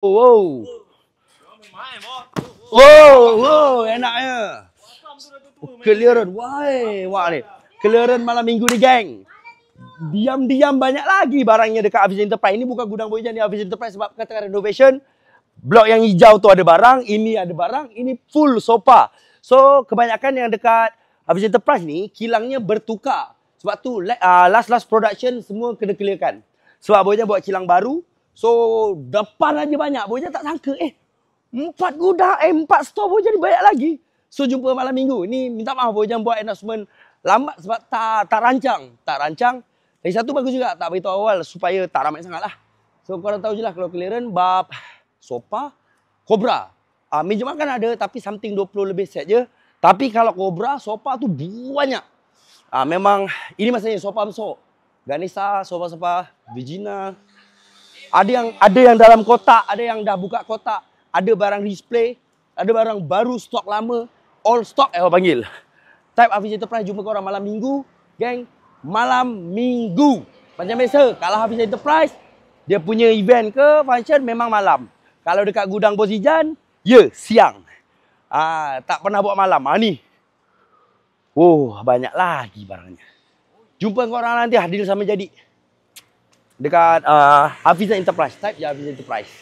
Wow. Wow, enaknya. Clearance, wah ni. Clearance malam minggu ni, geng. Diam-diam banyak lagi barangnya dekat Hafiz Enterprise. Ini bukan gudang Boyjan, ni Hafiz Enterprise sebab katakan renovation. Blok yang hijau tu ada barang, ini ada barang, ini full sofa. So, kebanyakan yang dekat Hafiz Enterprise ni, kilangnya bertukar. Sebab tu, last production semua kena clearkan. Sebab Boyjan buat kilang baru. So, depan aja banyak. Boyjan tak sangka, 4 gudang, 4 store Boyjan ni banyak lagi. So, jumpa malam minggu. Ni minta maaf Boyjan buat announcement lambat sebab tak rancang. Lagi satu bagus juga, tak beritahu awal supaya tak ramai sangat lah. So, korang tahu je lah kalau clearance, bab sofa, Cobra. Meja makan ada tapi something 20 lebih set je. Tapi kalau Cobra, sofa tu banyak. Memang ini masanya sofa besar. Ganesha, sofa-sofa, Virginia. Ada yang dalam kotak, ada yang dah buka kotak. Ada barang display, ada barang baru, stok lama. All stock, panggil. Type Hafiz Enterprise, jumpa korang malam minggu. Geng, malam minggu. Macam biasa, kalau Hafiz Enterprise, dia punya event ke function memang malam. Kalau dekat gudang Bos Ijan, siang. Tak pernah buat malam. Ni. Banyak lagi barangnya. Jumpa korang nanti, hadir sama jadi. Dekat Hafiz Enterprise. Type je Hafiz Enterprise.